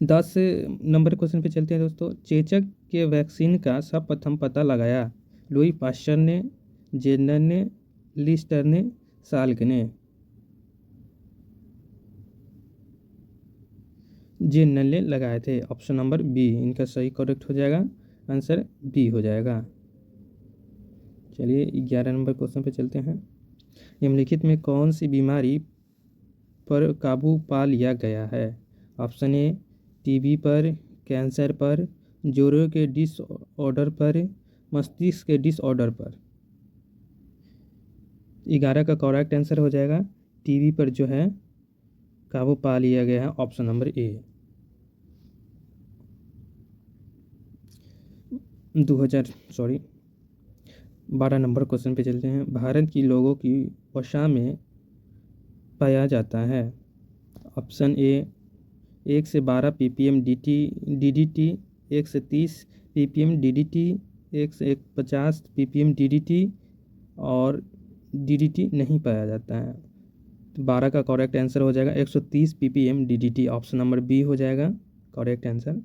10 number question पे चलते हैं दोस्तों। चेचक के वैक्सीन का सर्वप्रथम पता लगाया लुई पास्चर ने, जेनर ने, लिस्टर ने, साल्क ने। जेनर ने लगाए थे। ऑप्शन नंबर बी इनका सही करेक्ट हो जाएगा, आंसर बी हो जाएगा। चलिए 11 नंबर क्वेश्चन पे चलते हैं। निम्नलिखित में कौन सी बीमारी पर काबू पा लिया गया है? ऑप्शन ए टीबी पर, कैंसर पर, जोड़ों के डिसऑर्डर पर, मस्तिष्क के डिसऑर्डर पर। 11 का करेक्ट आंसर हो जाएगा टीबी पर जो है काबू पा लिया गया है, ऑप्शन नंबर ए। 12 नंबर क्वेश्चन पे चलते हैं। भारत की लोगों की वसा में पाया जाता है। ऑप्शन ए 1 से 12 ppm DDT, 1 से 30 ppm DDT, 1 से 50 ppm DDT और DDT नहीं पाया जाता है। तो 12 का करेक्ट आंसर हो जाएगा 130 ppm DDT, option number B हो जाएगा करेक्ट आंसर।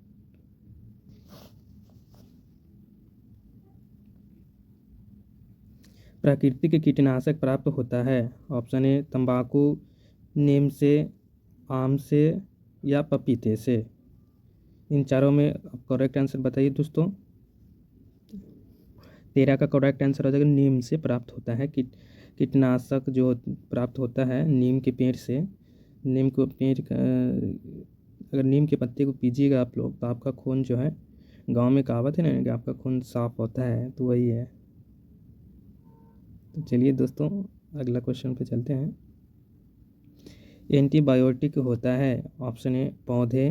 प्राकृतिक कीटनाशक प्राप्त होता है। ऑप्शन ए तंबाकू, नीम से, आम से या पपीते से। इन चारों में करेक्ट आंसर बताइए दोस्तों। 13 का करेक्ट आंसर हो जाएगा नीम से प्राप्त होता है। कीटनाशक जो प्राप्त होता है नीम के पेड़ से। नीम को पेड़ का अगर नीम के पत्ते को पीजिएगा आप लोग तो आपका खून जो है, गांव में कहावत है ना कि आपका खून साफ होता है, तो वही है। तो चलिए दोस्तों अगला क्वेश्चन पे चलते हैं। एंटीबायोटिक होता है। ऑप्शन ए पौधे,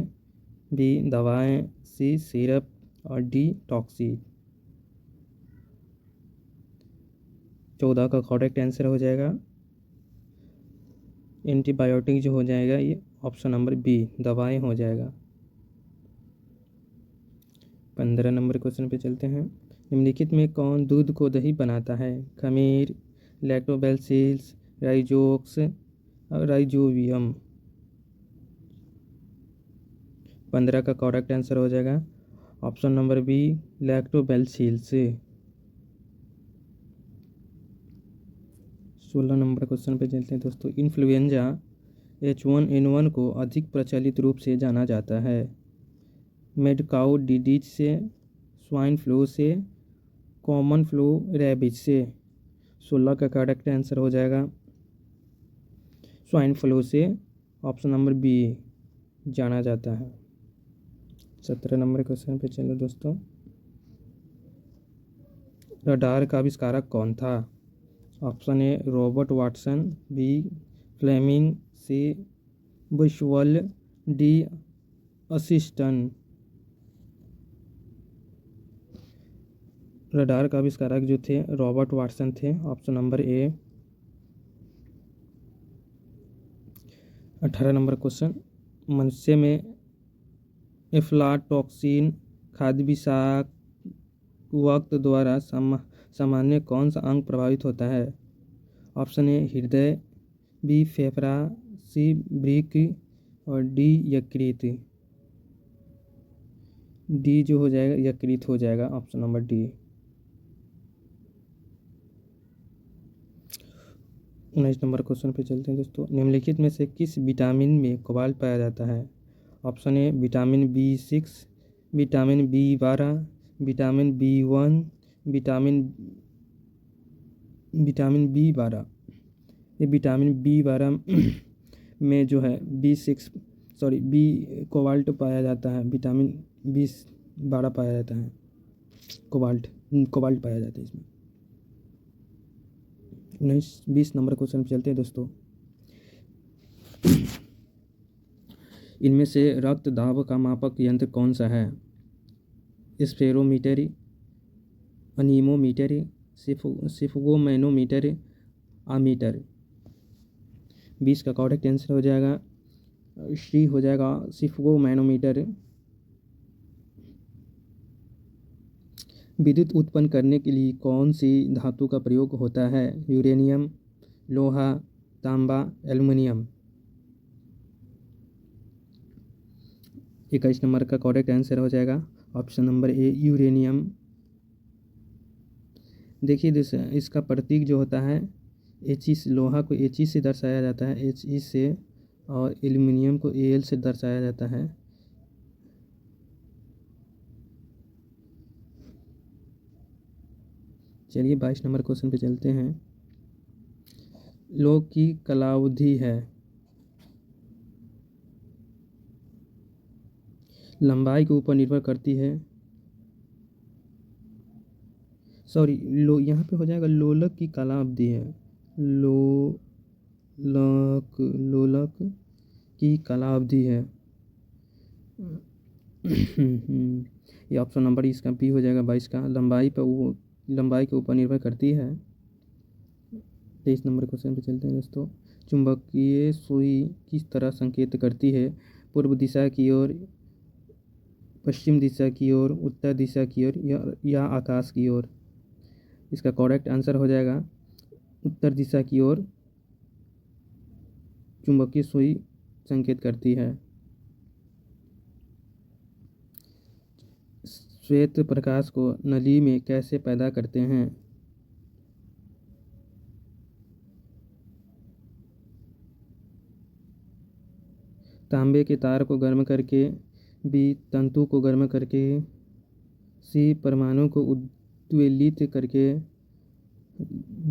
बी दवाएं, सी सिरप और डी टॉक्सी। 14 का करेक्ट आंसर हो जाएगा एंटीबायोटिक जो हो जाएगा ये ऑप्शन नंबर बी दवाएं हो जाएगा। 15 नंबर क्वेश्चन पे चलते हैं। निम्नलिखित में कौन दूध को दही बनाता है? खमीर, लैक्टोबैसिलस, राइजोक्स और राइजोबियम। 15 का करेक्ट आंसर हो जाएगा option number B lactobacillus. 16 number question पे चलते हैं दोस्तों। इन्फ्लुएंजा H1N1 को अधिक प्रचलित रूप से जाना जाता है। मेड काउ डिजीज से, स्वाइन फ्लू से, कॉमन फ्लू, रैबिज से। 16 का करेक्ट आंसर हो जाएगा स्वाइन फ्लू से, ऑप्शन नंबर बी जाना जाता है। 17 नंबर क्वेश्चन पे चलो दोस्तों। रडार का आविष्कारक कौन था? Option A Robert Watson, B Fleming, C Bushwell, D असिस्टन। रडार का आविष्कारक जो थे रॉबर्ट वाटसन थे, option number A. 18 number question. मनुष्य में एफ्लाटॉक्सिन खाद्य विषाक्त वक्त द्वारा सामान्य कौन सा अंग प्रभावित होता है? ऑप्शन ए हृदय, बी फेफड़ा, सी वृक्क और डी यकृत। डी जो हो जाएगा यकृत हो जाएगा, option number D. 19 number question पे चलते हैं दोस्तों। निम्नलिखित में से किस विटामिन में कोबाल्ट पाया जाता है? Option A vitamin B6, vitamin B12, vitamin B1, vitamin B12। ये विटामिन B12 में जो है बी कोबाल्ट पाया जाता है। विटामिन B12 पाया जाता है, कोबाल्ट पाया जाता है इसमें। 19-20 नंबर क्वेश्चन पे चलते हैं दोस्तों। इनमें से रक्त दाब का मापक यंत्र कौन सा है? Spherometer, अनीमोमीटर, सिफगोमैनोमीटर, ammeter. 20 का करेक्ट आंसर हो जाएगा सी हो जाएगा सिफगोमैनोमीटर। विद्युत उत्पन्न करने के लिए कौन सी धातु का प्रयोग होता है? यूरेनियम, लोहा, तांबा, एल्युमिनियम। 21 नंबर का करेक्ट आंसर हो जाएगा ऑप्शन नंबर ए यूरेनियम। देखिए इसका प्रतीक जो होता है He से, लोहा को He से दर्शाया जाता है, He से, और एल्युमिनियम को Al से दर्शाया जाता है। चलिए 22 नंबर क्वेश्चन पे चलते हैं। लोग की कालावधि है, लंबाई के ऊपर निर्भर करती है। सॉरी, यहाँ पे हो जाएगा लोलक की कालावधि है, लोलक की कालावधि है। ये ऑप्शन नंबर इसका बी हो जाएगा 22 का। लंबाई के ऊपर निर्भर करती है। 23 नंबर क्वेश्चन पे चलते हैं दोस्तों। चुंबकीय सुई किस तरह संकेत करती है? पूर्व दिशा की ओर, पश्चिम दिशा की ओर, उत्तर दिशा की ओर या आकाश की ओर? इसका करेक्ट आंसर हो जाएगा उत्तर दिशा की ओर चुंबकीय सुई संकेत करती है। श्वेत प्रकाश को नली में कैसे पैदा करते हैं? तांबे के तार को गर्म करके, बी तंतु को गर्म करके, सी परमाणु को उद्वेलित करके,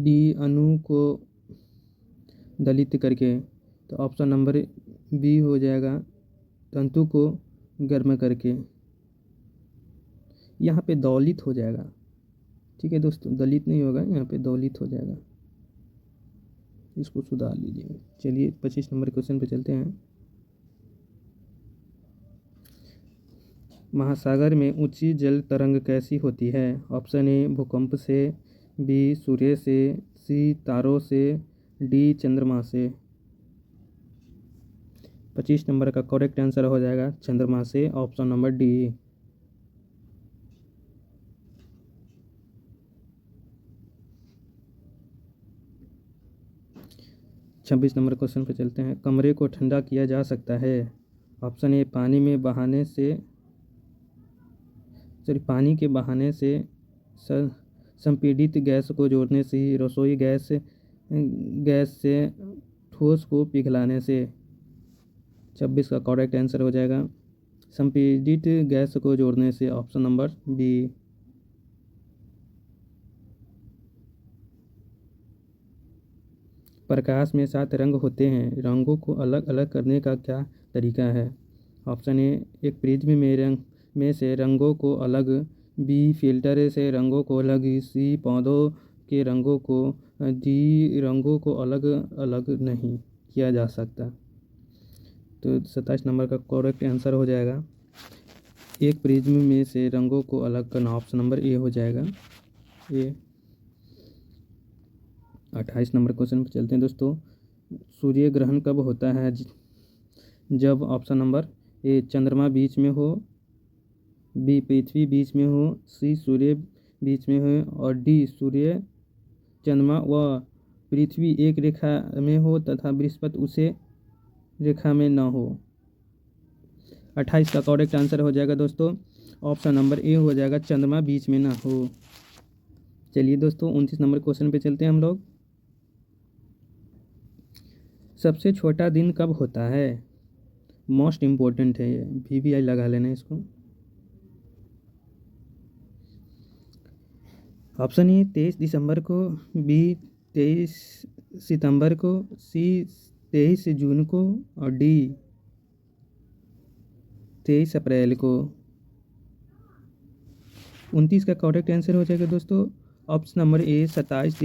डी अणु को दलित करके। तो ऑप्शन नंबर बी हो जाएगा तंतु को गर्म करके। यहाँ पे दौलित हो जाएगा, ठीक है दोस्तों, दलित नहीं होगा, यहाँ पे दौलित हो जाएगा, इसको सुधार लीजिए। चलिए 25 नंबर क्वेश्चन पे चलते हैं। महासागर में ऊंची जल तरंग कैसी होती है? ऑप्शन ए भूकंप से, बी सूर्य से, सी तारों से, डी चंद्रमा से। 25 नंबर का करेक्ट आंसर हो जाएगा चंद्रमा से, ऑप्शन नंबर डी। छब्बीस नंबर क्वेश्चन पे चलते हैं। कमरे को ठंडा किया जा सकता है? ऑप्शन ए पानी के बहाने से, संपीड़ित गैस को जोड़ने से, रसोई गैस से, ठोस को पिघलाने से। 26 का करेक्ट आंसर हो जाएगा संपीड़ित गैस को जोड़ने से, ऑप्शन नंबर बी। प्रकाश में 7 रंग होते हैं, रंगों को अलग अलग करने का क्या तरीका है? ऑप्शन ए एक प्रिज्म में से रंगों को अलग, बी फिल्टर से रंगों को अलग, सी पौधों के रंगों को, डी रंगों को अलग अलग नहीं किया जा सकता। तो 27 नंबर का करेक्ट आंसर हो जाएगा एक प्रिज्म में से रंगों को अलग करना, ऑप्शन नंबर ए हो जाएगा ए। 28 नंबर क्वेश्चन पर चलते हैं दोस्तों। सूर्य ग्रहण कब होता है? जब ऑप्शन नंबर ए चंद्रमा बीच में हो, बी पृथ्वी बीच में हो, सी सूर्य बीच में हो, और डी सूर्य, चंद्रमा व पृथ्वी एक रेखा में हो तथा बृहस्पति उसे रेखा में न हो। 28 का करेक्ट आंसर हो जाएगा दोस्तों ऑप्शन नंबर ए हो जाएगा चंद्रमा बीच में ना हो। चलिए दोस्तों 29 नंबर क्वेश्चन पे चलते हैं हम लोग। सबसे छोटा दिन कब होता है? मोस्ट इम्पोर्टेंट है ये, VVI लगा लेना इसको। ऑप्शन ए 23 दिसंबर को, बी 23 सितंबर को, सी 23 जून को, और डी 23 अप्रैल को। 29 का करेक्ट आंसर हो जाएगा दोस्तों ऑप्शन नंबर ए 23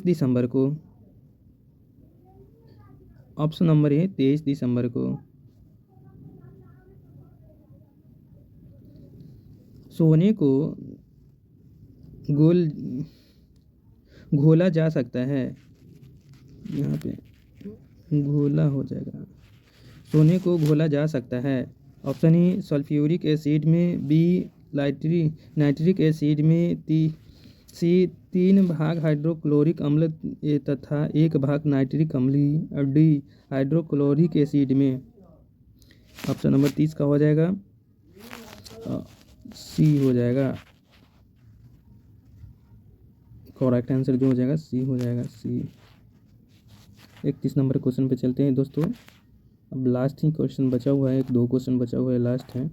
दिसंबर को। ऑप्शन नंबर ए 23 दिसंबर को। सोने को घोला जा सकता है, यहाँ पे घोला हो जाएगा, सोने को घोला जा सकता है। ऑप्शन ए सल्फ्यूरिक एसिड में, बी नाइट्रिक एसिड में, सी 3 भाग हाइड्रोक्लोरिक अम्ल तथा 1 भाग नाइट्रिक अम्ल, और डी हाइड्रोक्लोरिक एसिड में। ऑप्शन नंबर 30 का हो जाएगा सी हो जाएगा। करेक्ट आंसर जो हो जाएगा सी हो जाएगा, सी। 31 नंबर क्वेश्चन पे चलते हैं दोस्तों। अब लास्ट ही क्वेश्चन बचा हुआ है, 2 क्वेश्चन बचा हुआ है, लास्ट है।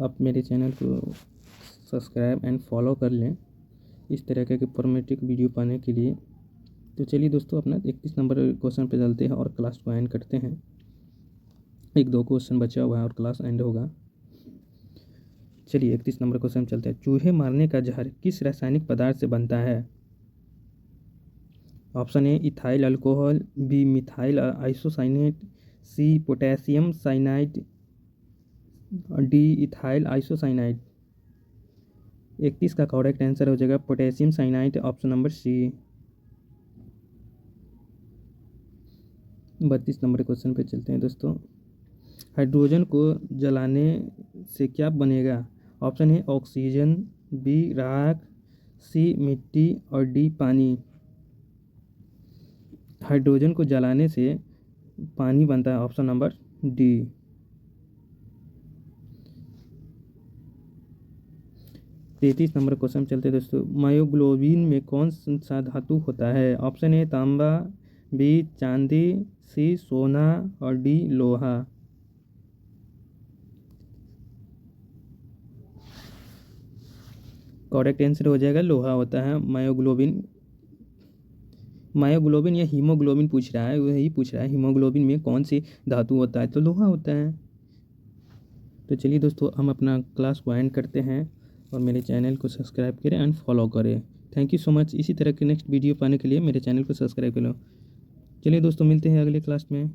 आप मेरे चैनल को सब्सक्राइब एंड फॉलो कर लें इस तरह के इन्फॉर्मेटिव वीडियो पाने के लिए। तो चलिए दोस्तों, अपना 31 नंबर क्वेश्चन पे चलते हैं और क्लास को एंड करते हैं। 1-2 क्वेश्चन बचा हुआ है और क्लास एंड होगा। चलिए 31 नंबर क्वेश्चन चलते हैं। चूहे मारने का जहर किस रासायनिक पदार्थ से बनता है? Option A ethyl alcohol, B methyl isocyanate, C potassium cyanide, D ethyl isocyanide. 31 का करेक्ट आंसर हो जाएगा potassium cyanide, option number C. 32 number question पे चलते हैं दोस्तों। हाइड्रोजन को जलाने से क्या बनेगा? ऑप्शन ए ऑक्सीजन, बी राख, सी मिट्टी और डी पानी। हाइड्रोजन को जलाने से पानी बनता है, option number D. 33 number question चलते हैं दोस्तों। मायोग्लोबिन में कौन सा धातु होता है? ऑप्शन ए तांबा, बी चांदी, सी सोना और डी लोहा। करेक्ट आंसर हो जाएगा लोहा होता है मायोग्लोबिन। मायोग्लोबिन या हीमोग्लोबिन पूछ रहा है, वही पूछ रहा है हीमोग्लोबिन में कौन सी धातु होता है, तो लोहा होता है। तो चलिए दोस्तों, हम अपना क्लास को एंड करते हैं और मेरे चैनल को सब्सक्राइब करें एंड फॉलो करें। Thank you so much. इसी तरह के नेक्स्ट वीडियो पाने के लिए मेरे चैनल को सब्सक्राइब करो। चलिए दोस्तों, मिलते हैं अगले क्लास में।